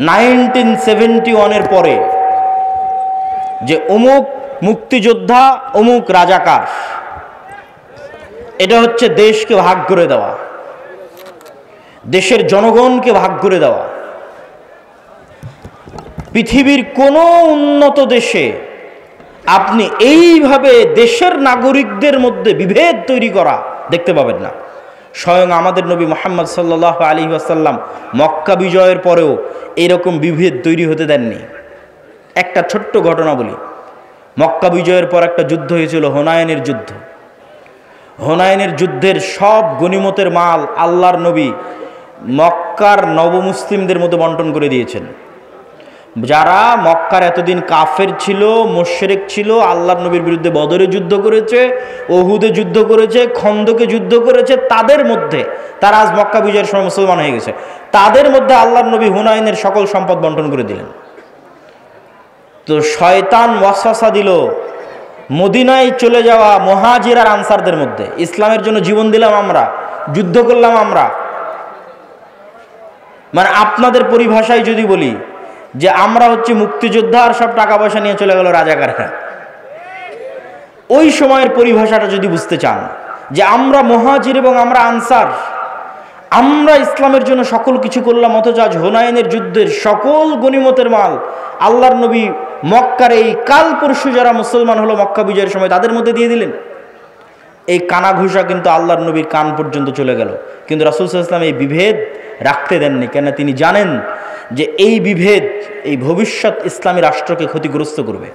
1971 পরে যে অমুক মুক্তিযোদ্ধা অমুক রাজাকার, এটা হচ্ছে দেশকে ভাগ করে দেওয়া, দেশের জনগণকে ভাগ করে দেওয়া। পৃথিবীর কোনো উন্নত দেশে আপনি এইভাবে দেশের নাগরিকদের মধ্যে বিভেদ তৈরি করা দেখতে পাবেন না। স্বয়ং আমাদের নবী মুহাম্মদ সাল্লাল্লাহু আলাইহি ওয়াসাল্লাম মক্কা বিজয়ের পরেও এরকম বিভেদ তৈরি হতে দেননি। একটা ছোট্ট ঘটনা বলি। মক্কা বিজয়ের পর একটা যুদ্ধ হয়েছিল, হুনাইনের যুদ্ধ। হুনাইনের যুদ্ধের সব গনিমতের মাল আল্লাহর নবী মক্কার নবমুসলিমদের মধ্যে বন্টন করে দিয়েছেন। যারা মক্কার এতদিন কাফের ছিল, মুশরিক ছিল, আল্লাহর নবীর বিরুদ্ধে বদরে যুদ্ধ করেছে, উহুদে যুদ্ধ করেছে, খন্দকে যুদ্ধ করেছে, তাদের মধ্যে, তারা আজ মক্কা বিজয়ের সময় মুসলমান হয়ে গেছে, তাদের মধ্যে আল্লাহর নবী হুনাইনের সকল সম্পদ বন্টন করে দিলেন। তো শয়তান ওয়াসওয়াসা দিল মদিনায় চলে যাওয়া মুহাজির আর আনসারদের মধ্যে, ইসলামের জন্য জীবন দিলাম আমরা, যুদ্ধ করলাম আমরা, মানে আপনাদের পরিভাষায় যদি বলি যে আমরা হচ্ছে মুক্তিযোদ্ধা আর সব টাকা পয়সা নিয়ে চলে গেল রাজাকাররা। ওই সময়ের পরিভাষাটা যদি বুঝতে চান যে আমরা মুহাজির এবং আমরা আনসার, আমরা ইসলামের জন্য সকল কিছু করলাম, অথচ আজ হুনাইনের যুদ্ধের সকল গনিমতের মাল আল্লাহর নবী মক্কার এই কাল পরশু যারা মুসলমান হলো মক্কা বিজয়ের সময় তাদের মধ্যে দিয়ে দিলেন। এই কানাঘুষা কিন্তু আল্লাহর নবীর কান পর্যন্ত চলে গেল, কিন্তু রাসূল সাল্লাল্লাহু আলাইহি ওয়াসাল্লাম এই বিভেদ রাখতে দেননি। কেন? তিনি জানেন যে এই বিভেদ এই ভবিষ্যৎ ইসলামী রাষ্ট্রকে ক্ষতিগ্রস্ত করবে।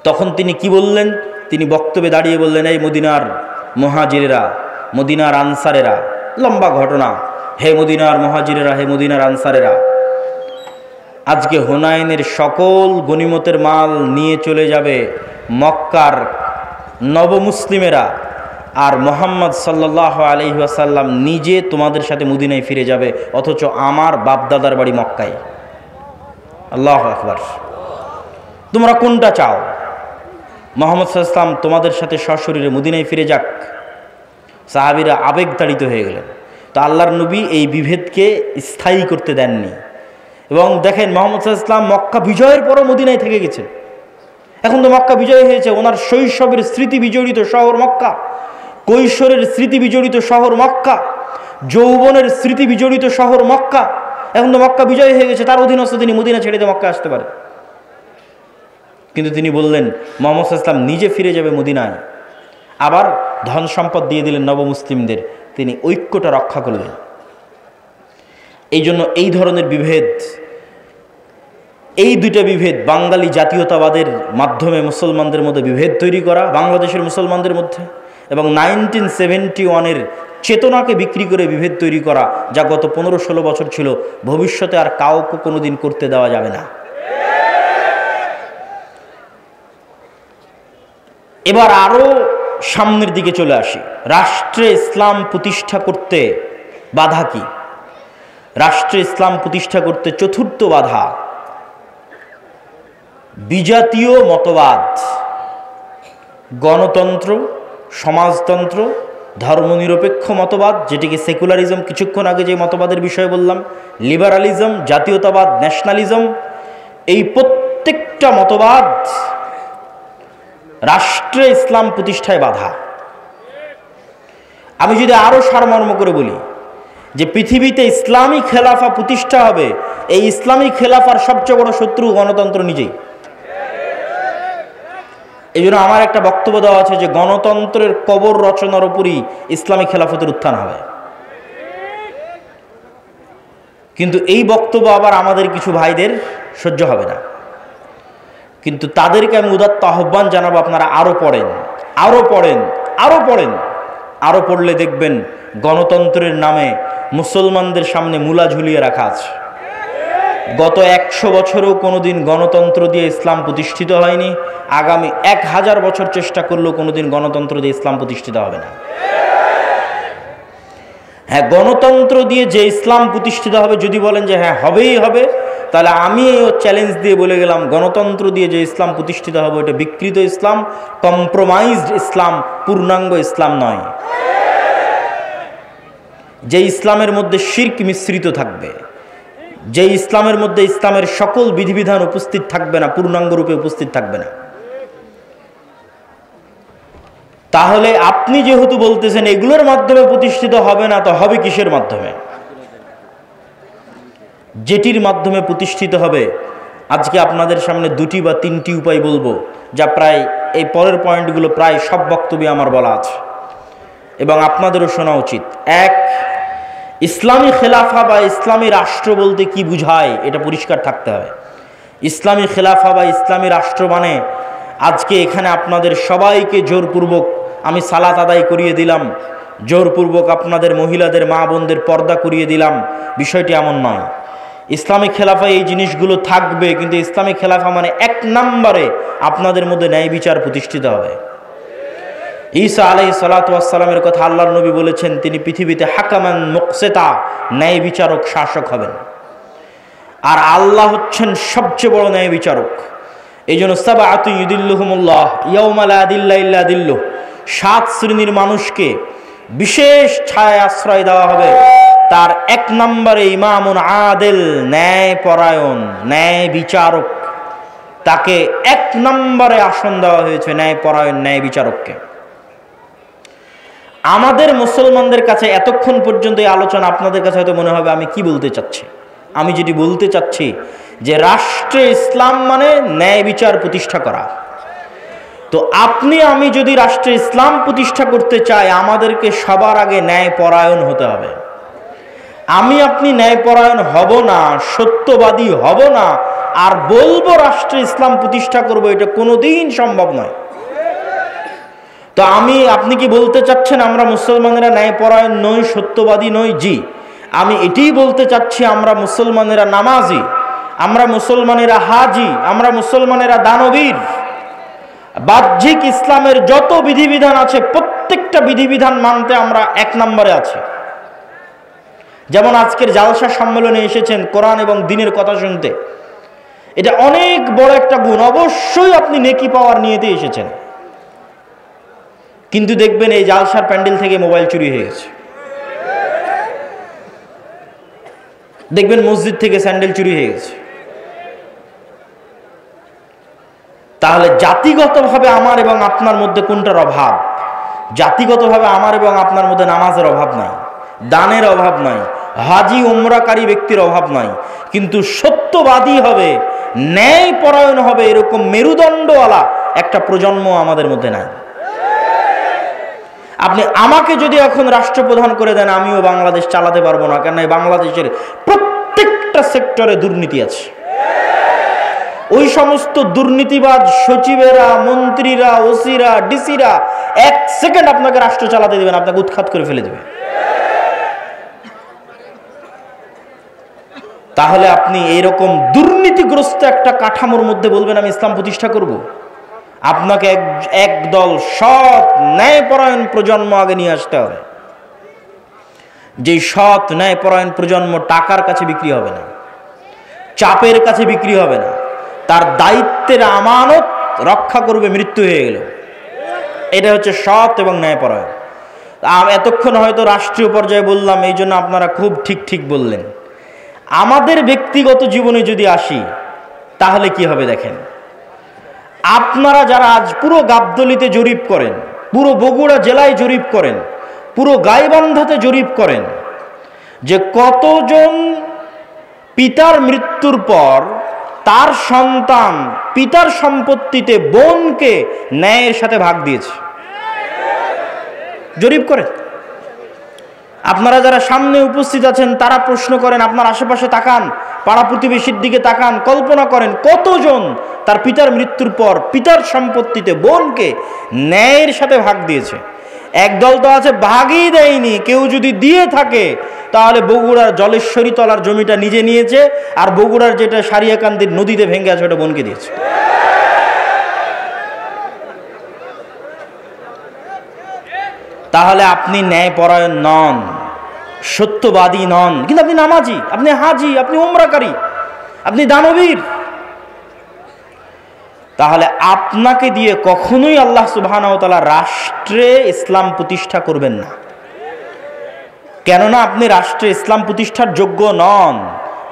তখন তিনি কি বললেন? তিনি বক্তব্যে দাঁড়িয়ে বললেন, এই মদিনার মুহাজিরেরা, মদিনার আনসারেরা, লম্বা ঘটনা, হে মদিনার মুহাজিরেরা, হে মদিনার আনসারেরা, আজকে হুনাইনের সকল গনিমতের মাল নিয়ে চলে যাবে মক্কার নবমুসলিমেরা, আর মুহাম্মদ সাল্লাল্লাহু আলাইহি ওয়াসাল্লাম নিজে তোমাদের সাথে মদিনায় ফিরে যাবে, অথচ আমার বাপদাদার বাড়ি মক্কায়। আল্লাহু আকবার। তোমরা কোনটা চাও? মুহাম্মদ সাল্লাল্লাহু আলাইহি ওয়াসাল্লাম তোমাদের সাথে সশরীরে মদিনায় ফিরে যাক? সাহাবীরা আবেগতাড়িত হয়ে গেলেন। তো আল্লাহর নবী এই বিভেদকে স্থায়ী করতে দেননি। এবং দেখেন মুহাম্মদ সাল্লাল্লাহু আলাইহি ওয়াসাল্লাম মক্কা বিজয়ের পরও মদিনায় থেকে গেছেন। এখন তো মক্কা বিজয় হয়েছে, ওনার শৈশবের স্মৃতি বিজড়িত শহর মক্কা, কৈশোরের স্মৃতি বিজড়িত শহর মক্কা, যৌবনের স্মৃতি বিজড়িত শহর মক্কা। এখন তো মক্কা বিজয় হয়ে গেছে, তার অধীনস্থ তিনি মদিনা ছেড়ে দিয়ে মক্কা আসতে পারেন। কিন্তু তিনি বললেন মুহাম্মদ সাল্লাল্লাহু আলাইহি ওয়াসাল্লাম নিজে ফিরে যাবে মদিনায়, আবার ধন সম্পদ দিয়ে দিলেন নবমুসলিমদের। তিনি ঐক্যটা রক্ষা করলেন। এই জন্য এই ধরনের বিভেদ, এই দুইটা বিভেদ, বাঙালি জাতীয়তাবাদের মাধ্যমে মুসলমানদের মধ্যে বিভেদ তৈরি করা বাংলাদেশের মুসলমানদের মধ্যে, এবং 1971 চেতনাকে বিক্রি করে বিভেদ তৈরি করা, যা গত 15-16 বছর ছিল, ভবিষ্যতে আর কাউকে কোনোদিন করতে দেওয়া যাবে না। এবার আরো সামনের দিকে চলে আসি। রাষ্ট্রে ইসলাম প্রতিষ্ঠা করতে বাধা কি? রাষ্ট্রে ইসলাম প্রতিষ্ঠা করতে চতুর্থ বাধা বিজাতীয় মতবাদ, গণতন্ত্র, সমাজতন্ত্র, ধর্মনিরপেক্ষ মতবাদ, যেটিকে সেকুলারিজম, কিছুক্ষণ আগে যে মতবাদের বিষয়ে বললাম, লিবারালিজম, জাতীয়তাবাদ, ন্যাশনালিজম, এই প্রত্যেকটা মতবাদ রাষ্ট্রে ইসলাম প্রতিষ্ঠায় বাধা। আমি যদি আরো সারমর্ম করে বলি যে পৃথিবীতে ইসলামী খেলাফা প্রতিষ্ঠা হবে, এই ইসলামী খেলাফার সবচেয়ে বড় শত্রু গণতন্ত্র নিজেই। এই জন্য আমার একটা বক্তব্য দেওয়া আছে যে গণতন্ত্রের কবর রচনার উপরই ইসলামী খেলাফতের উত্থান হবে। কিন্তু এই বক্তব্য আবার আমাদের কিছু ভাইদের সহ্য হবে না। কিন্তু তাদেরকে আমি উদাত্ত আহ্বান জানাবো, আপনারা আরো পড়েন, আরো পড়েন, আরো পড়েন। আরো পড়লে দেখবেন গণতন্ত্রের নামে মুসলমানদের সামনে মূলা ঝুলিয়ে রাখা আছে। গত 100 বছরেও কোনোদিন গণতন্ত্র দিয়ে ইসলাম প্রতিষ্ঠিত হয়নি, আগামী 1000 বছর চেষ্টা করলেও কোনোদিন গণতন্ত্র দিয়ে ইসলাম প্রতিষ্ঠিত হবে না। হ্যাঁ, গণতন্ত্র দিয়ে যে ইসলাম প্রতিষ্ঠিত হবে, যদি বলেন যে হ্যাঁ হবেই হবে, তাহলে আমি চ্যালেঞ্জ দিয়ে বলে গেলাম, গণতন্ত্র দিয়ে যে ইসলাম প্রতিষ্ঠিত হবে ওটা বিকৃত ইসলাম, কম্প্রোমাইজড ইসলাম, পূর্ণাঙ্গ ইসলাম নয়। যে ইসলামের মধ্যে শিরক মিশ্রিত থাকবে, যে ইসলামের মধ্যে ইসলামের সকল বিধিবিধান উপস্থিত থাকবে না, পূর্ণাঙ্গ রূপে উপস্থিত থাকবে না। তাহলে আপনি যেহেতু বলতেছেন এগুলোর মাধ্যমে প্রতিষ্ঠিত হবে না, তো হবে কিসের মাধ্যমে? যেটির মাধ্যমে প্রতিষ্ঠিত হবে, আজকে আপনাদের সামনে 2টি বা 3টি উপায় বলবো, যা প্রায় এই পরের পয়েন্টগুলো প্রায় সব বক্তব্যে আমার বলা আছে এবং আপনাদেরও শোনা উচিত। 1, ইসলামী খেলাফা বা ইসলামী রাষ্ট্র বলতে কি বুঝায় এটা পরিষ্কার থাকতে হবে। ইসলামী খেলাফা বা ইসলামী রাষ্ট্র মানে আজকে এখানে আপনাদের সবাইকে জোরপূর্বক আমি সালাত আদায় করিয়ে দিলাম, জোরপূর্বক আপনাদের মহিলাদের মা বোনদের পর্দা করিয়ে দিলাম, বিষয়টি এমন নয়। ইসলামী খেলাফায় এই জিনিসগুলো থাকবে, কিন্তু ইসলামী খেলাফা মানে 1 নম্বরে আপনাদের মধ্যে ন্যায় বিচার প্রতিষ্ঠিত হবে। ঈসা আলাইহিস সালাতু ওয়াস সালামের কথা আল্লাহর নবী বলেছেন, তিনি পৃথিবীতে হাকামান মুকসিতা, ন্যায় বিচারক, শাসক হবেন। আর আল্লাহ হচ্ছেন সবচেয়ে বড় ন্যায় বিচারক। এই জন্য সাবআতু ইউদিল্লুহুমুল্লাহ ইয়াউমা লা দিল্লা ইল্লা দিল্লুহ, 7 শ্রেণীর মানুষকে বিশেষ ছায়া আশ্রয় দেওয়া হবে। তার 1 নম্বরে ইমামুন আদিল, ন্যায় পরায়ণ, ন্যায় বিচারক। তাকে 1 নম্বরে আসন দেওয়া হয়েছে, ন্যায় পরায়ণ, ন্যায় বিচারককে। আমাদের মুসলমানদের কাছে এতক্ষণ পর্যন্ত এই আলোচনা আপনাদের কাছে হয়তো মনে হবে আমি কি বলতে চাচ্ছি। আমি যেটি বলতে চাচ্ছি যে রাষ্ট্রে ইসলাম মানে ন্যায় বিচার প্রতিষ্ঠা করা। তো আপনি আমি যদি রাষ্ট্রে ইসলাম প্রতিষ্ঠা করতে চাই, আমাদেরকে সবার আগে ন্যায় পরায়ণ হতে হবে। আমি আপনি ন্যায়পরায়ণ হব না, সত্যবাদী হব না, আর বলবো রাষ্ট্রে ইসলাম প্রতিষ্ঠা করব, এটা কোনোদিন সম্ভব নয়। তো আপনি কি বলতে চাচ্ছেন আমরা মুসলমানেরা ন্যায়পরায়ণ নই, সত্যবাদী নই? জি, আমি এটাই বলতে চাচ্ছি আমরা মুসলমানেরা নামাজি, আমরা মুসলমানেরা হাজি, আমরা মুসলমানেরা দানবীর। বাহ্যিক ইসলামের যত বিধিবিধান আছে প্রত্যেকটা বিধিবিধান মানতে আমরা 1 নম্বরে আছি। যেমন আজকের জালসা সম্মেলনে এসেছেন কোরআন এবং দ্বীনের কথা শুনতে, এটা অনেক বড় একটা গুণ। অবশ্যই আপনি নেকি পাওয়ার নিয়েতে এসেছেন, কিন্তু দেখবেন এই জালসার প্যান্ডেল থেকে মোবাইল চুরি হয়ে গেছে, দেখবেন মসজিদ থেকে স্যান্ডেল চুরি হয়ে গেছে। তাহলে জাতিগতভাবে আমার এবং আপনার মধ্যে কোনটার অভাব? জাতিগতভাবে আমার এবং আপনার মধ্যে নামাজের অভাব নাই, দানের অভাব নাই, হাজি উমরাকারী ব্যক্তির অভাব নাই, কিন্তু সত্যবাদী হবে, ন্যায় পরায়ণ হবে, এরকম মেরুদণ্ডওয়ালা একটা প্রজন্ম আমাদের মধ্যে নাই। আপনি আমাকে যদি এখন রাষ্ট্রপ্রধান করে দেন, আমিও বাংলাদেশ চালাতে পারবো না, কেন বাংলাদেশের প্রত্যেকটা সেক্টরে দুর্নীতি আছে। ওই সমস্ত দুর্নীতিবাজ সচিবেরা, মন্ত্রীরা, ওসিরা, ডিসিরা 1 সেকেন্ড আপনাকে রাষ্ট্র চালাতে দেবেন, আপনাকে উৎখাত করে ফেলে দেবে। তাহলে আপনি এইরকম দুর্নীতিগ্রস্ত একটা কাঠামোর মধ্যে বলবেন আমি ইসলাম প্রতিষ্ঠা করব? আপনাকে একদল সৎ ন্যায়পরায়ণ প্রজন্ম আগে নিয়ে আসতে হবে। যে সৎ ন্যায়পরায়ণ প্রজন্ম টাকার কাছে বিক্রি হবে না, চাপের কাছে বিক্রি হবে না, তার দায়িত্বের আমানত রক্ষা করবে মৃত্যু হয়ে গেল। এটা হচ্ছে সৎ এবং ন্যায়পরায়ণ। এতক্ষণ হয়তো রাষ্ট্রীয় পর্যায়ে বললাম, এই জন্য আপনারা খুব ঠিক বললেন। আমাদের ব্যক্তিগত জীবনে যদি আসি, তাহলে কি হবে দেখেন। আপনারা যারা আজ পুরো গাবতলীতে জরিপ করেন, পুরো বগুড়া জেলায় জরিপ করেন, পুরো গাইবান্ধাতে জরিপ করেন যে কতজন পিতার মৃত্যুর পর তার সন্তান পিতার সম্পত্তিতে বোনকে ন্যায়ের সাথে ভাগ দিয়েছে, জরিপ করেন। আপনারা যারা সামনে উপস্থিত আছেন তারা প্রশ্ন করেন, আপনার আশেপাশে তাকান, পাড়া প্রতিবেশীর দিকে তাকান, কল্পনা করেন কতজন তার পিতার মৃত্যুর পর পিতার সম্পত্তিতে বোনকে ন্যায়ের সাথে ভাগ দিয়েছে। একদল তো আছে ভাগই দেয়নি, কেউ যদি দিয়ে থাকে তাহলে বগুড়ার জলেশ্বরী তলার জমিটা নিজে নিয়েছে, আর বগুড়ার যেটা সারিয়াকান্দির নদীতে ভেঙে আছে ওটা বোনকে দিয়েছে। তাহলে আপনি ন্যায়পরায়ণ নন, সত্যবাদী নন, কিন্তু আপনি নামাজি, আপনি হাজি, আপনি উমরাকারী, আপনি দানবীর। তাহলে আপনাকে দিয়ে কখনোই আল্লাহ সুবহানাহু ওয়া তাআলা রাষ্ট্রে ইসলাম প্রতিষ্ঠা করবেন না, কেননা আপনি রাষ্ট্রে ইসলাম প্রতিষ্ঠার যোগ্য নন।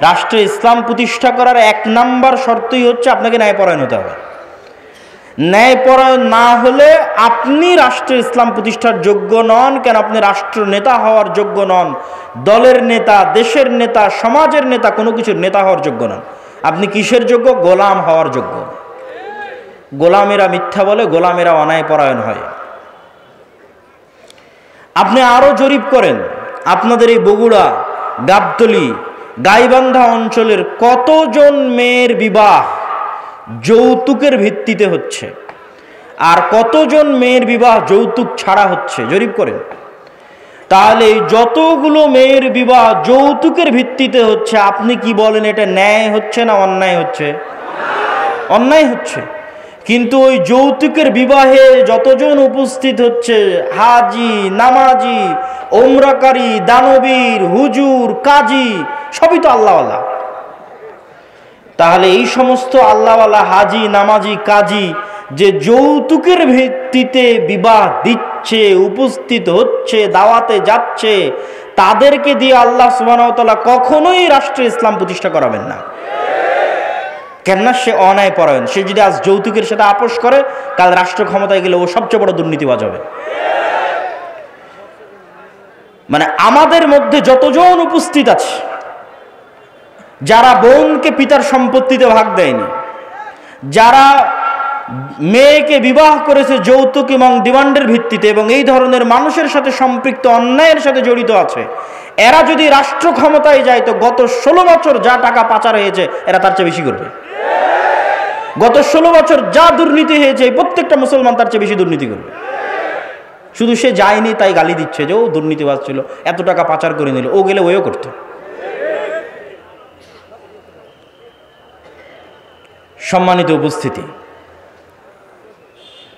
রাষ্ট্রে ইসলাম প্রতিষ্ঠা করার 1 নাম্বার শর্তই হচ্ছে আপনাকে ন্যায়পরায়ণ হতে হবে। ন্যায়পরায়ণ না হলে আপনি রাষ্ট্রে ইসলাম প্রতিষ্ঠার যোগ্য নন। কেন? আপনি রাষ্ট্র নেতা হওয়ার যোগ্য নন, দলের নেতা, দেশের নেতা, সমাজের নেতা, কোনো কিছুর নেতা হওয়ার যোগ্য নন। আপনি কিসের যোগ্য? গোলাম হওয়ার যোগ্য। গোলামেরা মিথ্যা বলে, গোলামেরা অন্যায়পরায়ণ হয়। আপনি আরো জরিপ করেন, আপনাদের এই বগুড়া, গাবতলী, গাইবান্ধা অঞ্চলের কতজন মেয়ের বিবাহ যৌতুকের ভিত্তিতে হচ্ছে, আর কতজন মেয়ের বিবাহ যৌতুক ছাড়া হচ্ছে, জরিপ করেন। তাহলে যতগুলো মেয়ের বিবাহ যৌতুকের ভিত্তিতে হচ্ছে, আপনি কি বলেন এটা ন্যায় হচ্ছে না অন্যায় হচ্ছে? অন্যায় হচ্ছে। কিন্তু ওই যৌতুকের বিবাহে যতজন উপস্থিত হচ্ছে, হাজি, নামাজি, ওমরাকারী, দানবীর, হুজুর, কাজী, সবই তো আল্লাহওয়ালা। তাহলে এই সমস্ত আল্লাহওয়ালা হাজি, নামাজি, কাজী যে যৌতুকের ভিত্তিতে বিবাহ দিচ্ছে, উপস্থিত হচ্ছে, দাওয়াতে যাচ্ছে, তাদেরকে দিয়ে আল্লাহ সুবহানাহু ওয়া তাআলা কখনোই রাষ্ট্রে ইসলাম প্রতিষ্ঠা করাবেন না। কেননা সে অন্যায়পরায়ণ। সে যদি আজ যৌতুকের সাথে আপোষ করে, কাল রাষ্ট্র ক্ষমতায় গেলে ও সবচেয়ে বড় দুর্নীতিবাজ হবে। মানে আমাদের মধ্যে যতজন উপস্থিত আছে, যারা বোনকে পিতার সম্পত্তিতে ভাগ দেয়নি, যারা মেয়েকে বিবাহ করেছে যৌতুক এবং ডিমান্ডের ভিত্তিতে, এবং এই ধরনের মানুষের সাথে সম্পৃক্ত, অন্যায়ের সাথে জড়িত আছে, এরা যদি রাষ্ট্র ক্ষমতায় যায় তো গত 16 বছর যা টাকা পাচার হয়েছে এরা তার চেয়ে বেশি করবে। গত 16 বছর যা দুর্নীতি হয়েছে প্রত্যেকটা মুসলমান তার চেয়ে বেশি দুর্নীতি করবে। শুধু সে যায়নি তাই গালি দিচ্ছে যে ও দুর্নীতিবাজ ছিল, এত টাকা পাচার করে নিল, ও গেলে ওও করত। সম্মানিত উপস্থিতি,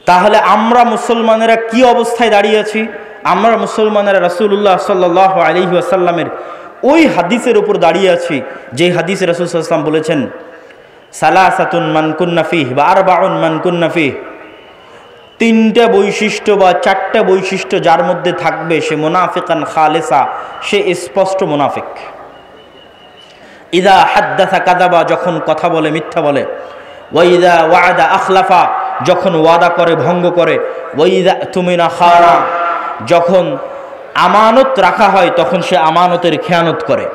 তাহলে আমরা মুসলমানেরা কি অবস্থায় দাঁড়িয়ে আছি? আমরা মুসলমানেরা রাসূলুল্লাহ সাল্লাল্লাহু আলাইহি ওয়াসাল্লামের ওই হাদিসের উপর দাঁড়িয়ে আছি যে হাদিসে রাসূল সাল্লাল্লাহু আলাইহি ওয়াসাল্লাম বলেছেন, সালাসাতুন মান কুন্না ফিহি বা আরবাউন মান কুন্না ফিহি, 3টা বৈশিষ্ট্য বা 4টা বৈশিষ্ট্য যার মধ্যে থাকবে সে মুনাফিকান খালেসা, সে স্পষ্ট মুনাফিক। ইদা হাদ্দাসা কাযাবা, যখন কথা বলে মিথ্যা বলে, ওয়া ইদা ওয়াদা আখলাফা, যখন ওয়াদা করে ভঙ্গ করে, ওয়া ইদা তুমিনা খানা, যখন আমানত রাখা হয় তখন সে আমানতের খেয়ানত করে।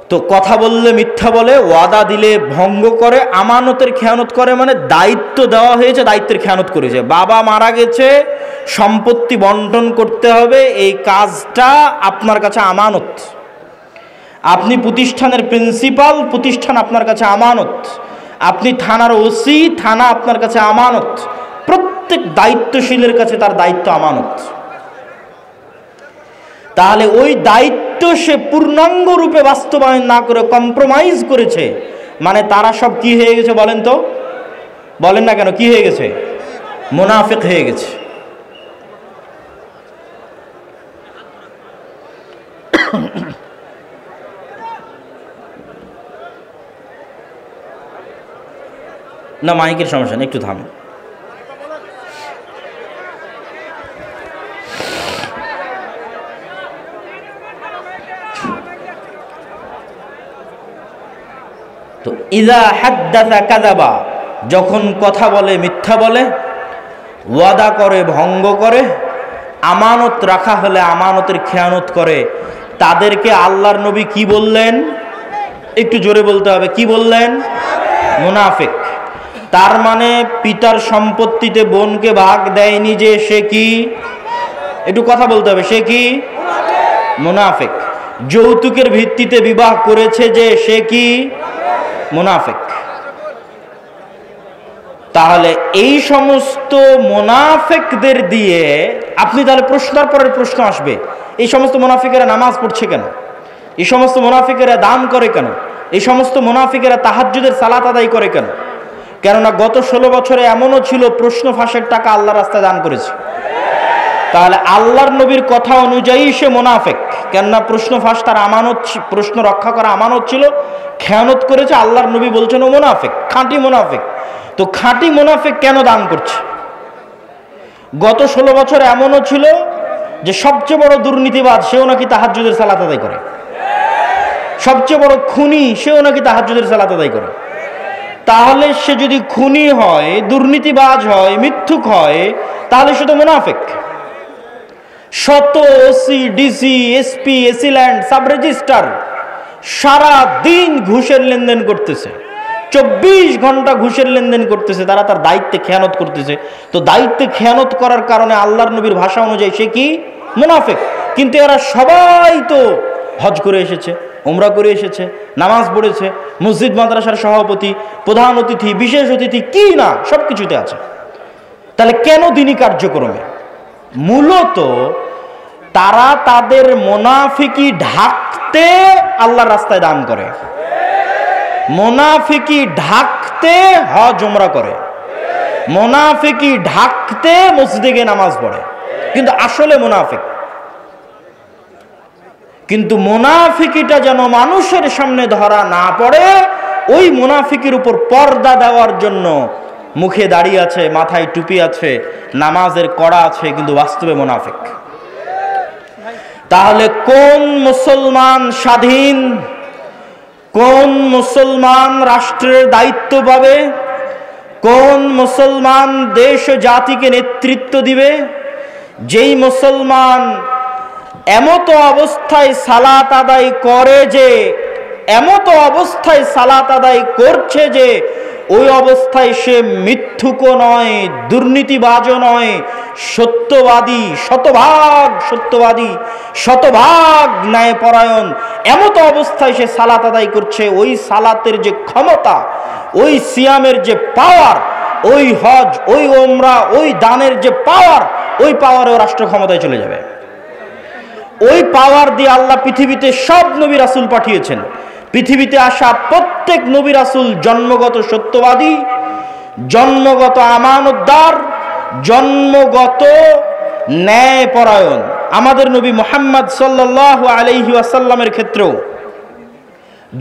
তো কথা বললে মিথ্যা বলে, ওয়াদা দিলে ভঙ্গ করে, আমানতের খেয়ানত করে, মানে দায়িত্ব দেওয়া হয়েছে দায়িত্বের খেয়ানত করেছে। বাবা মারা গেছে, সম্পত্তি বন্টন করতে হবে, এই কাজটা আপনার কাছে আমানত। আপনি প্রতিষ্ঠানের প্রিন্সিপাল, প্রতিষ্ঠান আপনার কাছে আমানত। আপনি থানার ওসি, থানা আপনার কাছে আমানত। প্রত্যেক দায়িত্বশীলের কাছে তার দায়িত্ব আমানত। তাহলে ওই দায়িত্ব সে পূর্ণাঙ্গ রূপে বাস্তবায়ন না করে কম্প্রোমাইজ করেছে, মানে তারা সব কি হয়ে গেছে বলেন তো? বলেন না কেন, কি হয়ে গেছে? মুনাফিক হয়ে গেছে। না মাইকের সমস্যা নেই, একটু থামেন। তো ইযা হাদ্দাসা কাযাবা, যখন কথা বলে মিথ্যা বলে, ওয়াদা করে ভঙ্গ করে, আমানত রাখা হলে আমানতের খেয়ানত করে, তাদেরকে আল্লাহর নবী কি বললেন? একটু জোরে বলতে হবে, কি বললেন? মুনাফিক। তার মানে পিতার সম্পত্তিতে বোনকে ভাগ দেয়নি যে সে কি? একটু কথা বলতে হবে, সে কি? মুনাফিক। যৌতুকের ভিত্তিতে বিবাহ করেছে যে সে কি? মুনাফিক। তাহলে এই সমস্ত মুনাফিকদের দিয়ে আপনি তাহলে প্রশ্নের পরের প্রশ্ন আসবে, এই সমস্ত মুনাফিকেরা নামাজ পড়ছে কেন? এই সমস্ত মুনাফিকেরা দান করে কেন? এই সমস্ত মুনাফিকেরা তাহাজ্জুদের সালাত আদায় করে কেন? কেননা গত 16 বছরে এমনও ছিল প্রশ্ন ফাঁসের টাকা আল্লাহর রাস্তায় দান করেছে। তাহলে আল্লাহর নবীর কথা অনুযায়ী সে মুনাফিক, কেননা প্রশ্ন ফাঁস তার আমানত, প্রশ্ন রক্ষা করা আমানত ছিল, খেয়ানত করেছে। আল্লাহর নবী বলছেন ও মুনাফিক, খাঁটি মুনাফিক। তো খাঁটি মুনাফিক কেন দান করছে? গত 16 বছর এমনও ছিল যে সবচেয়ে বড় দুর্নীতিবাজ সেও নাকি তাহাজ্জুদের সালাত আদায় করে। সবচেয়ে বড় খুনি সেও নাকি তাহাজ্জুদের সালাত আদায় করে। তাহলে সে যদি খুনি হয়, দুর্নীতিবাজ হয়, মিথ্যুক হয়, তাহলে সে তো মুনাফিক। শত OC, DC, SP, AC land, sub registrar সারা দিন ঘুষের লেনদেন করতেছে, 24 ঘন্টা ঘুষের লেনদেন করতেছে, তারা তার দায়িত্বে খেয়ানত করতেছে। তো দায়িত্বে খেয়ানত করার কারণে আল্লাহর নবীর ভাষা অনুযায়ী সে কি? মুনাফিক। কিন্তু এরা সবাই তো হজ করে এসেছে, উমরা করে এসেছে, নামাজ পড়েছে, মসজিদ মাদ্রাসার সভাপতি, প্রধান অতিথি, বিশেষ অতিথি, কি না সব কিছুতে আছে। তাহলে কেন দ্বীনি কার্যক্রমে? মূলত তারা তাদের মুনাফিকি ঢাকতে আল্লাহর রাস্তায় দান করে, মুনাফিকি ঢাকতে হজ উমরা করে, মুনাফিকি ঢাকতে মসজিদে গিয়ে নামাজ পড়ে, কিন্তু আসলে মুনাফিক। কিন্তু মুনাফিকিটা যেন মানুষের সামনে ধরা না পড়ে, ওই মুনাফিকির উপর পর্দা দেওয়ার জন্য মুখে দাড়ি আছে, মাথায় টুপি আছে, নামাজের কড়া আছে, কিন্তু বাস্তবে মুনাফিক। তাহলে কোন মুসলমান স্বাধীন, কোন মুসলমান রাষ্ট্রের দায়িত্ব পাবে, কোন মুসলমান দেশ ও জাতিকে নেতৃত্ব দিবে? যেই মুসলমান এমতো অবস্থায় সালাত আদায় করে যে, এমতো অবস্থায় সালাত আদায় করছে যে ওই অবস্থায় সে মিথ্যুকও নয়, দুর্নীতিবাজও নয়, সত্যবাদী, শতভাগ সত্যবাদী, শতভাগ ন্যায়পরায়ণ, এমতো অবস্থায় সে সালাত আদায় করছে, ওই সালাতের যে ক্ষমতা, ওই সিয়ামের যে পাওয়ার, ওই হজ, ওই ওমরা, ওই দানের যে পাওয়ার, ওই পাওয়ারে ও রাষ্ট্র ক্ষমতায় চলে যাবে। ওই পাওয়ার দিয়ে আল্লাহ পৃথিবীতে সব নবী রাসূল পাঠিয়েছেন। পৃথিবীতে আসা প্রত্যেক নবী রাসূল জন্মগত সত্যবাদী, জন্মগত আমানতদার, জন্মগত ন্যায়পরায়ণ। আমাদের নবী মুহাম্মদ সাল্লাল্লাহু আলাইহি ওয়াসাল্লামের ক্ষেত্রেও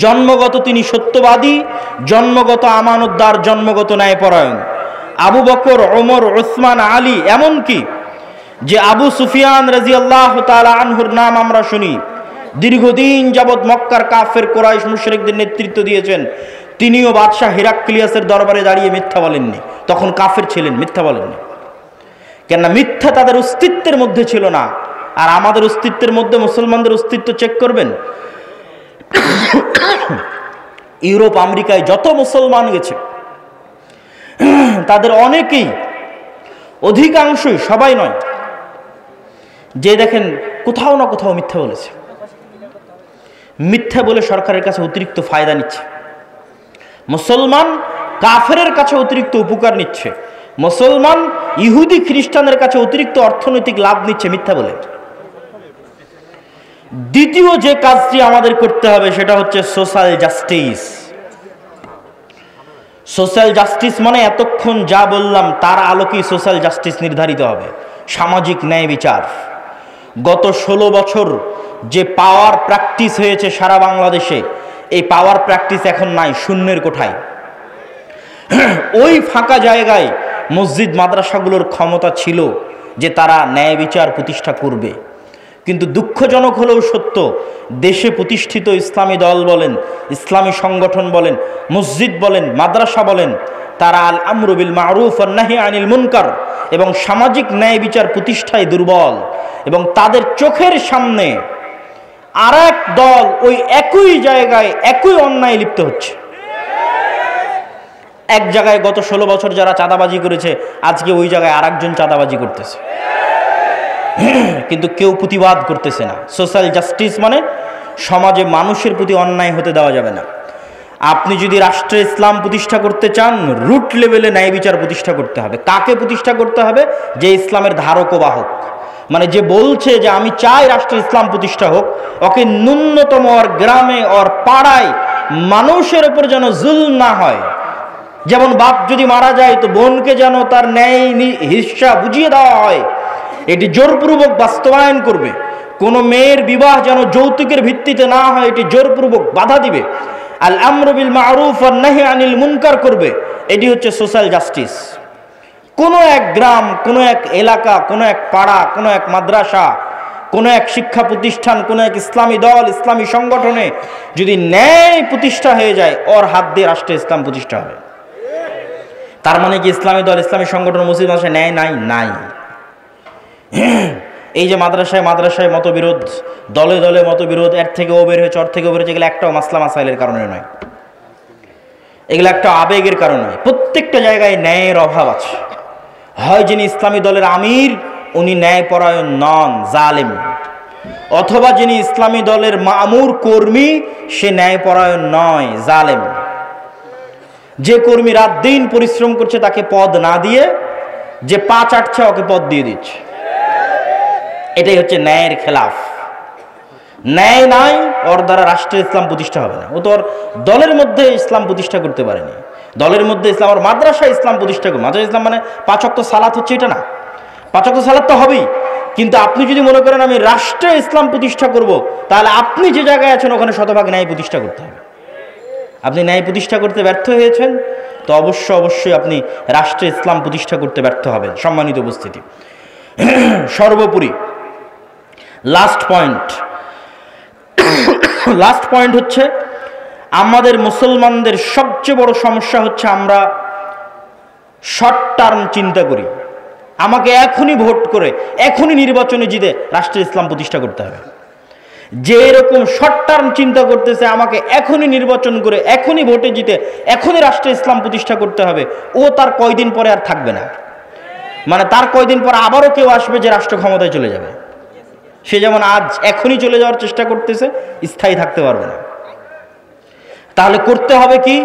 জন্মগত তিনি সত্যবাদী, জন্মগত আমানতদার, জন্মগত ন্যায়পরায়ণ। আবু বকর, ওমর, উসমান, আলী, এমনকি যে আবু সুফিয়ান রাদিয়াল্লাহু তাআলা আনহুর নাম আমরা শুনি, দীর্ঘদিন যাবৎ মক্কার কাফের কুরাইশ মুশরিকদের নেতৃত্ব দিয়েছেন, তিনিও বাদশাহ হিরাক্লিয়াসের দরবারে দাঁড়িয়ে মিথ্যা বলেননি। তখন কাফের ছিলেন, মিথ্যা বলেননি। কেননা মিথ্যা তাদের অস্তিত্বের মধ্যে ছিল না। আর আমাদের অস্তিত্বের মধ্যে মুসলমানদের অস্তিত্ব চেক করবেন, ইউরোপ আমেরিকায় যত মুসলমান গেছে তাদের অনেকেই, অধিকাংশই, সবাই নয়, যে দেখেন কোথাও না কোথাও মিথ্যা বলেছে। মিথ্যা বলে সরকারের কাছে অতিরিক্ত ফায়দা নিচ্ছে। মুসলমান কাফেরের কাছে অতিরিক্ত উপকার নিচ্ছে, মুসলমান ইহুদি খ্রিস্টানের কাছে অতিরিক্ত অর্থনৈতিক লাভ নিচ্ছে মিথ্যা বলে। দ্বিতীয় যে কাজটি আমাদের করতে হবে সেটা হচ্ছে সোশ্যাল জাস্টিস। সোশ্যাল জাস্টিস মানে এতক্ষণ যা বললাম তার আলোকেই সোশ্যাল জাস্টিস নির্ধারিত হবে, সামাজিক ন্যায় বিচার। গত 16 বছর যে পাওয়ার প্র্যাকটিস হয়েছে সারা বাংলাদেশে, এই পাওয়ার প্র্যাকটিস এখন নাই, শূন্যের কোঠায়। ওই ফাঁকা জায়গায় মসজিদ মাদ্রাসাগুলোর ক্ষমতা ছিল যে তারা ন্যায় বিচার প্রতিষ্ঠা করবে। কিন্তু দুঃখজনক হলেও সত্য, দেশে প্রতিষ্ঠিত ইসলামী দল বলেন, ইসলামী সংগঠন বলেন, মসজিদ বলেন, মাদ্রাসা বলেন, তারা আল আমরু বিল মারুফ ওয়ান নাহি আনিল মুনকার এবং সামাজিক ন্যায় বিচার প্রতিষ্ঠায় দুর্বল। এবং তাদের চোখের সামনে আর এক দল ওই একই জায়গায় একই অন্যায় লিপ্ত হচ্ছে। এক জায়গায় গত 16 বছর যারা চাঁদাবাজি করেছে, আজকে ওই জায়গায় আর একজন চাঁদাবাজি করতেছে, কিন্তু কেউ প্রতিবাদ করতেছে না। সোশ্যাল জাস্টিস মানে সমাজে মানুষের প্রতি অন্যায় হতে দেওয়া যাবে না। আপনি যদি রাষ্ট্রে ইসলাম প্রতিষ্ঠা করতে চান, রুট লেভেলে ন্যায় বিচার প্রতিষ্ঠা করতে হবে। কাকে প্রতিষ্ঠা করতে হবে? যে ইসলামের ধারক ও বাহক, মানে যে বলছে যে আমি চাই রাষ্ট্রে ইসলাম প্রতিষ্ঠা হোক, ওকে ন্যূনতম ওর গ্রামে, ওর পাড়ায় মানুষের উপর যেন জুলম না হয়। যেমন বাপ যদি মারা যায় তো বোনকে যেন তার ন্যায় হিস্সা বুঝিয়ে দেওয়া হয়, এটি জোরপূর্বক বাস্তবায়ন করবে। কোনো মেয়ের বিবাহ যেন যৌতুকের ভিত্তিতে না হয়, এটি জোরপূর্বক বাধা দিবে। আল আমরু বিল মারুফ ওয়ান নাহি আনিল মুনকার করবে। এটি হচ্ছে সোশ্যাল জাস্টিস। কোনো এক গ্রাম, কোনো এক এলাকা, কোনো এক পাড়া, কোনো এক মাদ্রাসা, কোনো এক শিক্ষা প্রতিষ্ঠান, কোনো এক ইসলামী দল, ইসলামী সংগঠনে যদি ন্যায় প্রতিষ্ঠা হয়ে যায়, ওর হাত দিয়ে রাষ্ট্রে ইসলাম প্রতিষ্ঠা হবে। তার মানে কি ইসলামী দল, ইসলামী সংগঠন, মসজিদ মাদ্রাসায় ন্যায় নাই? নাই। এই যে মাদ্রাসায় মাদ্রাসায় মতবিরোধ, দলে দলে মতবিরোধ, এর থেকে ও বের হয়েছে, ওর থেকে ও বের হয়েছে, এগুলো একটাও মাসলা মাসাইলের কারণে নয়, এগুলো একটা আবেগের কারণে নয়। প্রত্যেকটা জায়গায় ন্যায়ের অভাব আছে। হয় যিনি ইসলামী দলের আমির উনি ন্যায়পরায়ণ নন, জালেম, অথবা যিনি ইসলামী দলের মামুর কর্মী সে ন্যায়পরায়ণ নয়, জালেম। যে কর্মী রাত দিন পরিশ্রম করছে তাকে পদ না দিয়ে যে পা চাটছে ওকে পদ দিয়ে দিচ্ছে, এটাই হচ্ছে ন্যায়ের খেলাফ। ন্যায় নাই, ওর দ্বারা রাষ্ট্রে ইসলাম প্রতিষ্ঠা হবে না। ও তো ওর দলের মধ্যে ইসলাম প্রতিষ্ঠা করতে পারেনি। দলের মধ্যে ইসলাম, ওর মাদ্রাসায় ইসলাম প্রতিষ্ঠা করবে। মাদ্রাসা ইসলাম মানে 5 ওয়াক্ত সালাত হচ্ছে এটা না, 5 ওয়াক্ত সালাত তো হবেই, কিন্তু আপনি যদি মনে করেন আমি রাষ্ট্রে ইসলাম প্রতিষ্ঠা করব, তাহলে আপনি যে জায়গায় আছেন ওখানে শতভাগ ন্যায় প্রতিষ্ঠা করতে হবে। আপনি ন্যায় প্রতিষ্ঠা করতে ব্যর্থ হয়েছেন তো অবশ্যই আপনি রাষ্ট্রে ইসলাম প্রতিষ্ঠা করতে ব্যর্থ হবেন। সম্মানিত উপস্থিতি, সর্বোপরি লাস্ট পয়েন্ট হচ্ছে আমাদের মুসলমানদের সবচেয়ে বড় সমস্যা হচ্ছে আমরা শর্ট টার্ম চিন্তা করি। আমাকে এখনই ভোট করে, এখনই নির্বাচনে জিতে রাষ্ট্রে ইসলাম প্রতিষ্ঠা করতে হবে। যে এরকম শর্ট টার্ম চিন্তা করতেছে আমাকে এখনই নির্বাচন করে, এখনই ভোটে জিতে, এখনই রাষ্ট্রে ইসলাম প্রতিষ্ঠা করতে হবে, ও তার কয়দিন পরে আর থাকবে না। মানে তার কয়দিন পর আবারও কেউ আসবে যে রাষ্ট্র ক্ষমতায় চলে যাবে। সে যেমন আজ এখনই চলে যাওয়ার চেষ্টা করতেছে, স্থায়ী থাকতে পারবে না। তাহলে করতে হবে কি?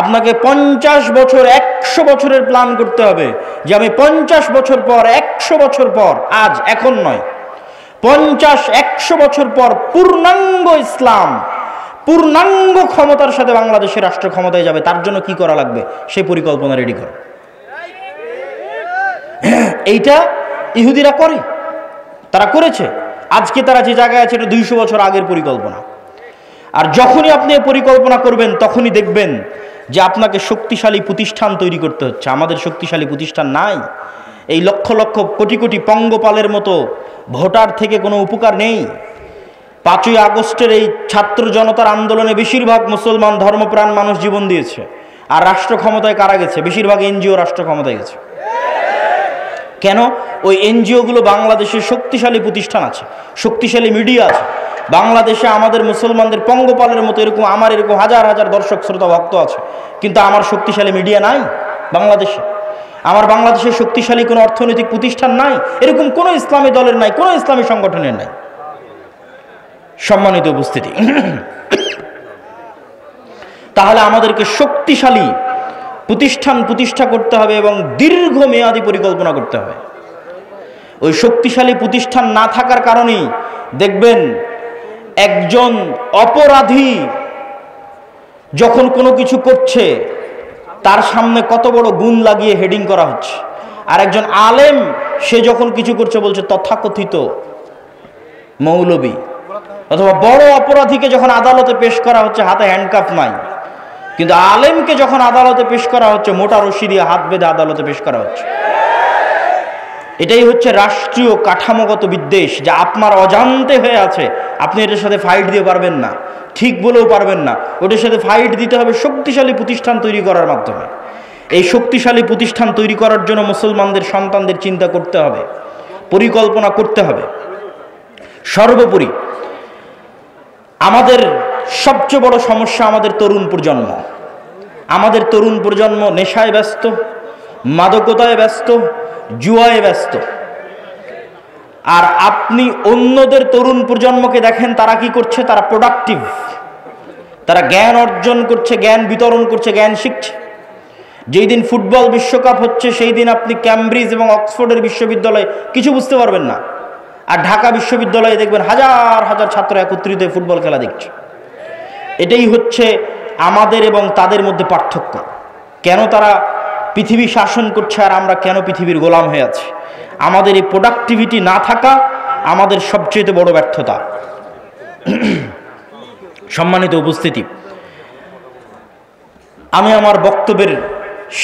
আপনাকে 50 বছর, 100 বছরের প্ল্যান করতে হবে যে আমি 50 বছর পর, 100 বছর পর, আজ এখন নয়, 50-100 বছর পর পূর্ণাঙ্গ ইসলাম, পূর্ণাঙ্গ ক্ষমতার সাথে বাংলাদেশের রাষ্ট্র ক্ষমতায় যাবে। তার জন্য কি করা লাগবে সেই পরিকল্পনা রেডি করো। এইটা ইহুদিরা করে, তারা করেছে। আজকে তারা যে জায়গায় আছে এটা 200 বছর আগের পরিকল্পনা। আর যখনই আপনি পরিকল্পনা করবেন তখনই দেখবেন যে আপনাকে শক্তিশালী প্রতিষ্ঠান তৈরি করতে হচ্ছে। আমাদের শক্তিশালী প্রতিষ্ঠান নাই। এই লক্ষ লক্ষ কোটি কোটি পঙ্গপালের মতো ভোটার থেকে কোনো উপকার নেই। 5ই আগস্টের এই ছাত্র জনতার আন্দোলনে বেশিরভাগ মুসলমান ধর্মপ্রাণ মানুষ জীবন দিয়েছে। আর রাষ্ট্র ক্ষমতায় কারা গেছে? বেশিরভাগ এনজিও রাষ্ট্র ক্ষমতায় গেছে। কেন? ওই এনজিওগুলো বাংলাদেশের শক্তিশালী প্রতিষ্ঠান আছে, শক্তিশালী মিডিয়া আছে। বাংলাদেশে আমাদের মুসলমানদের পঙ্গপালের মতো এরকম আমার এরকম হাজার হাজার দর্শক শ্রোতা ভক্ত আছে, কিন্তু আমার শক্তিশালী মিডিয়া নাই বাংলাদেশে। আমার বাংলাদেশের শক্তিশালী কোনো অর্থনৈতিক প্রতিষ্ঠান নাই, এরকম কোনো ইসলামী দলের নাই, কোনো ইসলামী সংগঠনের নাই। সম্মানিত উপস্থিতি, তাহলে আমাদেরকে শক্তিশালী প্রতিষ্ঠান প্রতিষ্ঠা করতে হবে এবং দীর্ঘমেয়াদী পরিকল্পনা করতে হবে। ওই শক্তিশালী প্রতিষ্ঠান না থাকার কারণেই দেখবেন একজন অপরাধী যখন কোনো কিছু করছে তার সামনে কত বড় গুণ লাগিয়ে হেডিং করা হচ্ছে, আর একজন আলেম সে যখন কিছু করছে বলছে তথাকথিত মৌলবী। অথবা বড় অপরাধীকে যখন আদালতে পেশ করা হচ্ছে হাতে হ্যান্ডকাফ নাই, কিন্তু আলেমকে যখন আদালতে পেশ করা হচ্ছে মোটা রশি দিয়ে হাত বেঁধে আদালতে পেশ করা হচ্ছে। এটাই হচ্ছে রাষ্ট্রীয় কাঠামোগত বিদ্বেষ, যা আপনার অজান্তে হয়ে আছে। আপনি এটার সাথে ফাইট দিয়ে পারবেন না, ঠিক বলেও পারবেন না। ওটার সাথে ফাইট দিতে হবে শক্তিশালী প্রতিষ্ঠান তৈরি করার মাধ্যমে। এই শক্তিশালী প্রতিষ্ঠান তৈরি করার জন্য মুসলমানদের সন্তানদের চিন্তা করতে হবে, পরিকল্পনা করতে হবে। সর্বোপরি আমাদের সবচেয়ে বড় সমস্যা আমাদের তরুণ প্রজন্ম। আমাদের তরুণ প্রজন্ম নেশায় ব্যস্ত, মাদকতায় ব্যস্ত, জুয়ায় ব্যস্ত। আর আপনি অন্যদের তরুণ প্রজন্মকে দেখেন তারা কি করছে? তারা প্রোডাক্টিভ, তারা জ্ঞান অর্জন করছে, জ্ঞান বিতরণ করছে, জ্ঞান শিখছে। যেই দিন ফুটবল বিশ্বকাপ হচ্ছে সেই দিন আপনি ক্যামব্রিজ এবং অক্সফোর্ডের বিশ্ববিদ্যালয়ে কিছু বুঝতে পারবেন না, আর ঢাকা বিশ্ববিদ্যালয়ে দেখবেন হাজার হাজার ছাত্র একত্রিত হয়ে ফুটবল খেলা দেখছে। এটাই হচ্ছে আমাদের এবং তাদের মধ্যে পার্থক্য। কেন তারা পৃথিবী শাসন করছে আর আমরা কেন পৃথিবীর গোলাম হয়ে আছি? আমাদের এই প্রোডাক্টিভিটি না থাকা আমাদের সবচেয়ে বড় ব্যর্থতা। সম্মানিত উপস্থিতি, আমি আমার বক্তব্যের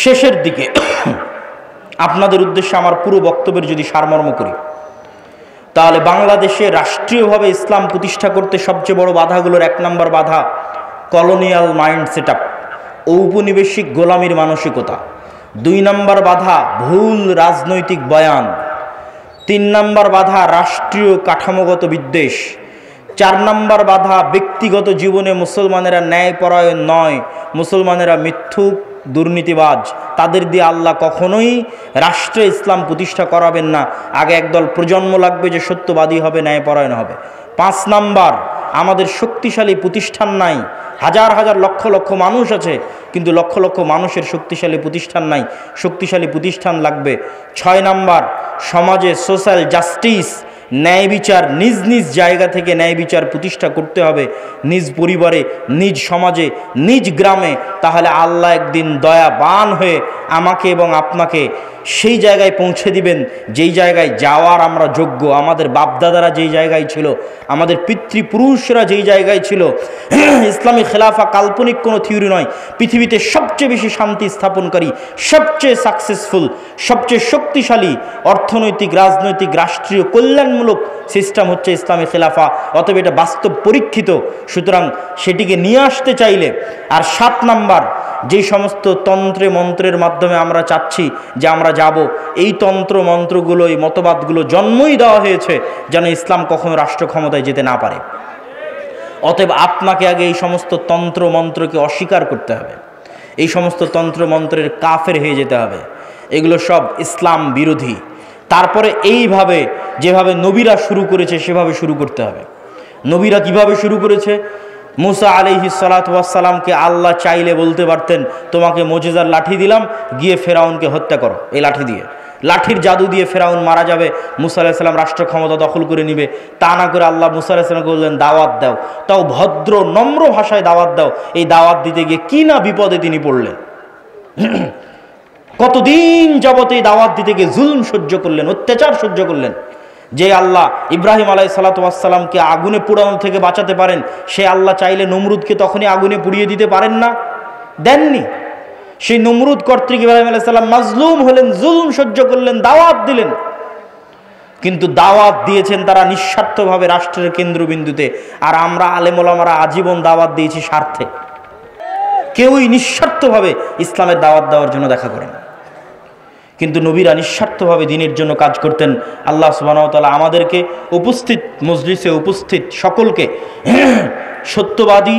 শেষের দিকে আপনাদের উদ্দেশ্যে আমার পুরো বক্তব্যের যদি সারমর্ম করি, তাহলে বাংলাদেশে রাষ্ট্রীয়ভাবে ইসলাম প্রতিষ্ঠা করতে সবচেয়ে বড় বাধাগুলোর 1 নম্বর বাধা কলোনিয়াল মাইন্ড সেট আপ, ঔপনিবেশিক গোলামির মানসিকতা। 2 নম্বর বাধা ভুল রাজনৈতিক বয়ান। 3 নম্বর বাধা রাষ্ট্রীয় কাঠামোগত বিদ্বেষ। 4 নম্বর বাধা ব্যক্তিগত জীবনে মুসলমানেরা ন্যায়পরায়ণ নয়, মুসলমানেরা মিথ্যুক, দুর্নীতিবাজ। তাদের দিয়ে আল্লাহ কখনোই রাষ্ট্রে ইসলাম প্রতিষ্ঠা করাবেন না। আগে একদল প্রজন্ম লাগবে যে সত্যবাদী হবে, ন্যায়পরায়ণ হবে। 5 নম্বর আমাদের শক্তিশালী প্রতিষ্ঠান নাই। হাজার হাজার লক্ষ লক্ষ মানুষ আছে, কিন্তু লক্ষ লক্ষ মানুষের শক্তিশালী প্রতিষ্ঠান নাই। শক্তিশালী প্রতিষ্ঠান লাগবে। 6 নম্বর সমাজে সোশ্যাল জাস্টিস, ন্যায় বিচার, নিজ নিজ জায়গা থেকে ন্যায় বিচার প্রতিষ্ঠা করতে হবে, নিজ পরিবারে, নিজ সমাজে, নিজ গ্রামে। তাহলে আল্লাহ একদিন দয়াবান হয়ে আমাকে এবং আপনাকে সেই জায়গায় পৌঁছে দিবেন যেই জায়গায় যাওয়ার আমরা যোগ্য। আমাদের বাপদাদারা যেই জায়গায় ছিল, আমাদের পিতৃপুরুষরা যেই জায়গায় ছিল। ইসলামী খেলাফা কাল্পনিক কোনো থিওরি নয়। পৃথিবীতে সবচেয়ে বেশি শান্তি স্থাপনকারী, সবচেয়ে সাকসেসফুল, সবচেয়ে শক্তিশালী অর্থনৈতিক, রাজনৈতিক, রাষ্ট্রীয় কল্যাণমূলক সিস্টেম হচ্ছে ইসলামী খেলাফা। অতএব এটা বাস্তব পরীক্ষিত, সুতরাং সেটিকে নিয়ে আসতে চাইলে। আর 7 নম্বর যেই সমস্ত তন্ত্রে মন্ত্রের মাধ্যমে আমরা চাচ্ছি যে আমরা যাব, এই তন্ত্র মন্ত্রগুলো, এই মতবাদগুলো জন্মই দেওয়া হয়েছে যেন ইসলাম কখনো রাষ্ট্র ক্ষমতায় যেতে না পারে। অতএব আপনাকে আগে এই সমস্ত তন্ত্র মন্ত্রকে অস্বীকার করতে হবে, এই সমস্ত তন্ত্র মন্ত্রের কাফের হয়ে যেতে হবে। এগুলো সব ইসলাম বিরোধী। তারপরে এইভাবে যেভাবে নবীরা শুরু করেছে সেভাবে শুরু করতে হবে। নবীরা কিভাবে শুরু করেছে? মুসা আলাইহিস সালাতু ওয়াস সালামকে আল্লাহ চাইলে বলতে পারতেন তোমাকে মুজিজার লাঠি দিলাম, গিয়ে ফেরাউনকে হত্যা করো। এই লাঠি দিয়ে, লাঠির জাদু দিয়ে ফেরাউন মারা যাবে, মুসা আলাইহিস সালাম রাষ্ট্র ক্ষমতা দখল করে নিবে। তা না করে আল্লাহ মুসা আলাইহিস সালামকে বললেন দাওয়াত দাও, তাও ভদ্র নম্র ভাষায় দাওয়াত দাও। এই দাওয়াত দিতে গিয়ে কি না বিপদে তিনি পড়লেন। কতদিন যাবত এই দাওয়াত দিতে গিয়ে জুলম সহ্য করলেন, অত্যাচার সহ্য করলেন। যে আল্লাহ ইব্রাহিম আলাইহিস সালাতু ওয়াস সালামকে আগুনে পোড়ানো থেকে বাঁচাতে পারেন, সে আল্লাহ চাইলে নমরুদকে তখনই আগুনে পুড়িয়ে দিতে পারেন না? দেননি। সেই নমরুদ কর্তৃক ইব্রাহিম আলাইহিস সালাম মাজলুম হলেন, জুলম সহ্য করলেন, দাওয়াত দিলেন। কিন্তু দাওয়াত দিয়েছেন তারা নিঃস্বার্থভাবে রাষ্ট্রের কেন্দ্রবিন্দুতে, আর আমরা আলেম ওলামারা আজীবন দাওয়াত দিয়েছি স্বার্থে। কেউই নিঃস্বার্থভাবে ইসলামের দাওয়াত দেওয়ার জন্য দেখা করেন, কিন্তু নবীরা নিঃস্বার্থভাবে দিনের জন্য কাজ করতেন। আল্লাহ সুবহানাহু ওয়া তাআলা আমাদেরকে উপস্থিত মজলিসে উপস্থিত সকলকে সত্যবাদী,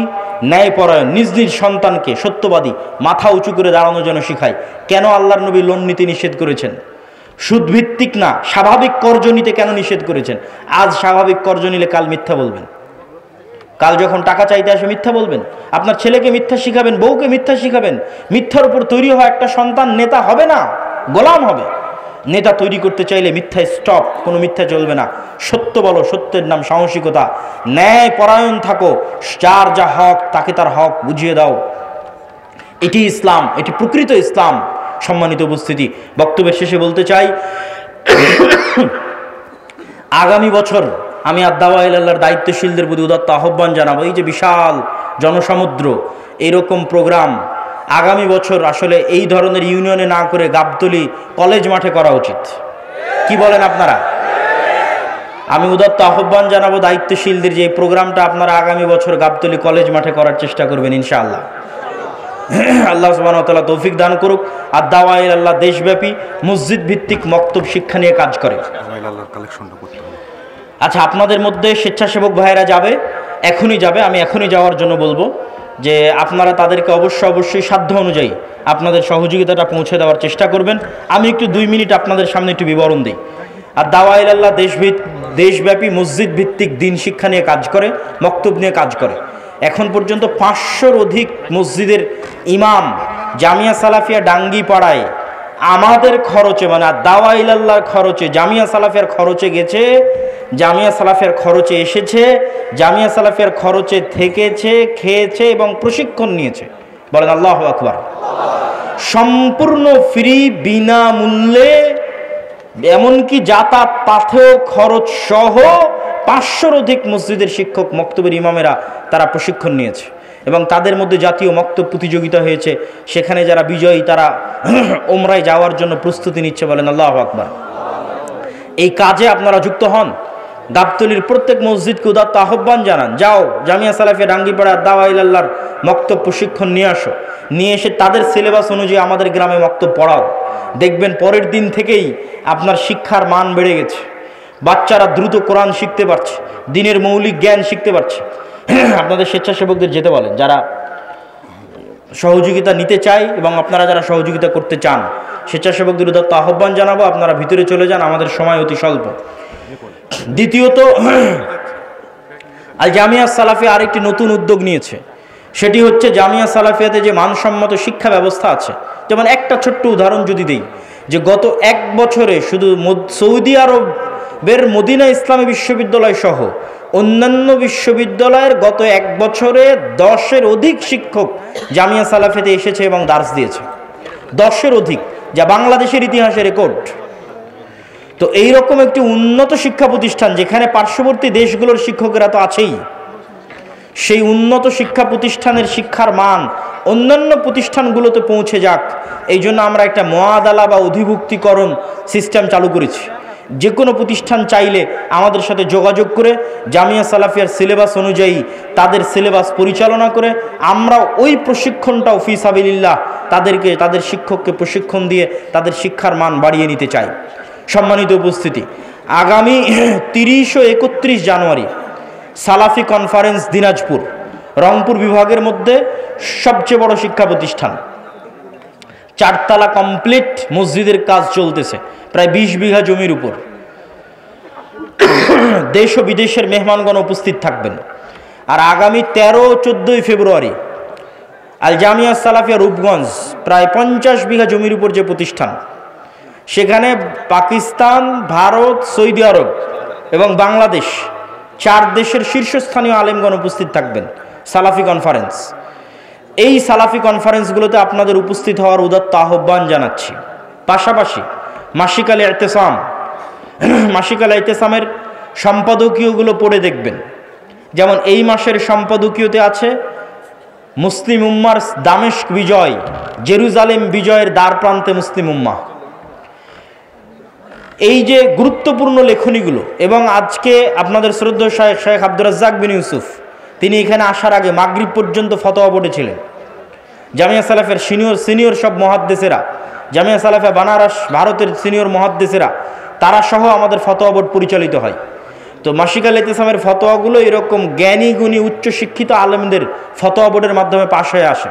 ন্যায়পরায়ণ, নিজ নিজ সন্তানকে সত্যবাদী, মাথা উঁচু করে দাঁড়ানো যেন শিখায়। কেন আল্লাহর নবী লোন নিতে নিষেধ করেছেন? সুদভিত্তিক না, স্বাভাবিক কর্জ নিতে কেন নিষেধ করেছেন? আজ স্বাভাবিক কর্জ নিলে কাল মিথ্যা বলবেন, কাল যখন টাকা চাইতে আসে মিথ্যা বলবেন। আপনার ছেলেকে মিথ্যা শিখাবেন, বউকে মিথ্যা শিখাবেন। মিথ্যার উপর তৈরি হওয়া একটা সন্তান নেতা হবে না, গোলাম হবে। নেতা তৈরি করতে চাইলে মিথ্যা স্টপ, কোনো মিথ্যা চলবে না। সত্য বলো, সত্যের নাম সাহসিকতা। ন্যায় পরায়ণ থাকো, যার যা হক তাকে তার হক বুঝিয়ে দাও। এটি ইসলাম, এটি প্রকৃত ইসলাম। সম্মানিত উপস্থিতি, বক্তব্যের শেষে বলতে চাই, আগামী বছর আমি আদ-দাওয়া ইলাল্লাহর দায়িত্বশীলদের প্রতি উদাত্ত আহ্বান জানাবো। এই যে বিশাল জনসমুদ্র, এরকম প্রোগ্রাম আগামী বছর আসলে এই ধরনের ইউনিয়নে না করে গাবতলী কলেজ মাঠে করা উচিত। কি বলেন আপনারা? আমি উদাত্ত আহ্বান জানাবো দায়িত্বশীলদের যে এই প্রোগ্রামটা আপনারা আগামী বছর গাবতলী কলেজ মাঠে করার চেষ্টা করবেন ইনশাআল্লাহ। আল্লাহ সুবহানাহু ওয়া তাআলা তৌফিক দান করুক। আদ-দাওয়া ইলাল্লাহ দেশব্যাপী মসজিদ ভিত্তিক মক্তব শিক্ষা নিয়ে কাজ করে। আচ্ছা, আপনাদের মধ্যে স্বেচ্ছাসেবক ভাইয়েরা যাবে, এখনই যাবে, আমি এখনই যাওয়ার জন্য বলবো যে আপনারা তাদেরকে অবশ্যই সাধ্য অনুযায়ী আপনাদের সহযোগিতাটা পৌঁছে দেওয়ার চেষ্টা করবেন। আমি একটু 2 মিনিট আপনাদের সামনে একটু বিবরণ দিই। আর দাওয়া ইলাল্লাহ দেশব্যাপী মসজিদ ভিত্তিক দিন শিক্ষা নিয়ে কাজ করে, মক্তব নিয়ে কাজ করে। এখন পর্যন্ত 500-র অধিক মসজিদের ইমাম জামিয়া সালাফিয়া ডাঙ্গি পাড়ায় আমাদের খরচে, মানে দাওয়া ইলাল্লাহর খরচে, জামিয়া সালাফিয়ার খরচে গেছে, জামিয়া সালাফিয়ার খরচে এসেছে, জামিয়া সালাফিয়ার খরচে থেকেছে, খেয়েছে এবং প্রশিক্ষণ নিয়েছে। বলেন আল্লাহু আকবার। সম্পূর্ণ ফ্রি, বিনামূল্যে, এমনকি যাতায়াত পাথেয় খরচ সহ 500-র অধিক মসজিদের শিক্ষক, মক্তবের ইমামেরা তারা প্রশিক্ষণ নিয়েছে এবং তাদের মধ্যে জাতীয় মক্তব প্রতিযোগিতা হয়েছে। সেখানে যারা বিজয়ী তারা ওমরায় যাওয়ার জন্য প্রস্তুতি নিচ্ছে। বলেন আল্লাহু আকবার। এই কাজে আপনারা যুক্ত হন। গাবতলীর প্রত্যেক মসজিদকে উদাত্ত আহ্বান জানান, যাও জামিয়া সালাফিয়া ডাঙ্গিপাড়া দাওয়া ইলাল্লাহর মক্তব প্রশিক্ষণ নিয়ে আসো, নিয়ে এসে তাদের সিলেবাস অনুযায়ী আমাদের গ্রামে মক্তব পড়াও। দেখবেন পরের দিন থেকেই আপনার শিক্ষার মান বেড়ে গেছে, বাচ্চারা দ্রুত কোরআন শিখতে পারছে, দিনের মৌলিক জ্ঞান শিখতে পারছে। আপনাদের স্বেচ্ছাসেবকদের যেতে বলেন, যারা সহযোগিতা নিতে চায় এবং আপনারা যারা সহযোগিতা করতে চান, স্বেচ্ছাসেবকদের উদাত্ত আহ্বান জানাবো, আপনারা ভিতরে চলে যান, আমাদের সময় অতি স্বল্প। দ্বিতীয়ত, আল জামিয়া সালাফিয়া আরেকটি নতুন উদ্যোগ নিয়েছে, সেটি হচ্ছে জামিয়া সালাফিয়াতে যে মানসম্মত শিক্ষা ব্যবস্থা আছে। যেমন একটা ছোট্ট উদাহরণ যদি দেই, যে গত এক বছরে শুধু সৌদি আরবের মদিনা ইসলামী বিশ্ববিদ্যালয় সহ অন্যান্য বিশ্ববিদ্যালয়ের গত এক বছরে 10-এর অধিক শিক্ষক জামিয়া সালাফিয়াতে এসেছে এবং দার্স দিয়েছে। 10-এর অধিক, যা বাংলাদেশের ইতিহাসে রেকর্ড। তো এইরকম একটি উন্নত শিক্ষা প্রতিষ্ঠান, যেখানে পার্শ্ববর্তী দেশগুলোর শিক্ষকেরা তো আছেই, সেই উন্নত শিক্ষা প্রতিষ্ঠানের শিক্ষার মান অন্যান্য প্রতিষ্ঠানগুলোতে পৌঁছে যাক, এই জন্য আমরা একটা মুআদালা বা অধিভুক্তিকরণ সিস্টেম চালু করেছি। যে কোনো প্রতিষ্ঠান চাইলে আমাদের সাথে যোগাযোগ করে জামিয়া সালাফিয়ার সিলেবাস অনুযায়ী তাদের সিলেবাস পরিচালনা করে আমরা ওই প্রশিক্ষণটাও ফি সাবিলিল্লাহ তাদেরকে, তাদের শিক্ষককে প্রশিক্ষণ দিয়ে তাদের শিক্ষার মান বাড়িয়ে নিতে চাই। সম্মানিত উপস্থিতি, আগামী 30 ও 31 জানুয়ারি সালাফি কনফারেন্স দিনাজপুর, রংপুর বিভাগের মধ্যে সবচেয়ে বড় শিক্ষা প্রতিষ্ঠান, 4 তলা কমপ্লিট মসজিদের কাজ চলতেছে, প্রায় 20 বিঘা জমির উপর। দেশ ও বিদেশের মেহমানগণ উপস্থিত থাকবেন। আর আগামী 13-14 ফেব্রুয়ারি আল জামিয়া সালাফিয়া রূপগঞ্জ, প্রায় 50 বিঘা জমির উপর যে প্রতিষ্ঠান, সেখানে পাকিস্তান, ভারত, সৌদি আরব এবং বাংলাদেশ 4 দেশের শীর্ষস্থানীয় আলেমগণ উপস্থিত থাকবেন সালাফি কনফারেন্স। এই সালাফি কনফারেন্সগুলোতে আপনাদের উপস্থিত হওয়ার উদাত্ত আহ্বান জানাচ্ছি। পাশাপাশি মাসিক আল ইতিসাম, মাসিক আল ইতিসামের সম্পাদকীয়গুলো পড়ে দেখবেন। যেমন এই মাসের সম্পাদকীয়তে আছে মুসলিম উম্মার দামেস্ক বিজয়, জেরুজালেম বিজয়ের দ্বার প্রান্তে মুসলিম উম্মাহ। এই যে গুরুত্বপূর্ণ লেখনীগুলো, এবং আজকে আপনাদের শ্রদ্ধেয় শেখ আব্দুর রাজ্জাক বিন ইউসুফ, তিনি এখানে আসার আগে মাগরিব পর্যন্ত ফতোয়া পড়েছিলেন। জামিয়া সালাফের সিনিয়র সব মুহাদ্দিসেরা, জামিয়া সালাফে বানারস ভারতের সিনিয়র মুহাদ্দিসেরা, তারা সহ আমাদের ফতোয়া বোর্ড পরিচালিত হয়। তো মাসিক আল ইতিসামের ফতোয়াগুলো এরকম জ্ঞানী গুণী উচ্চশিক্ষিত আলেমদের ফতোয়া বোর্ডের মাধ্যমে পাশ হয়ে আসে।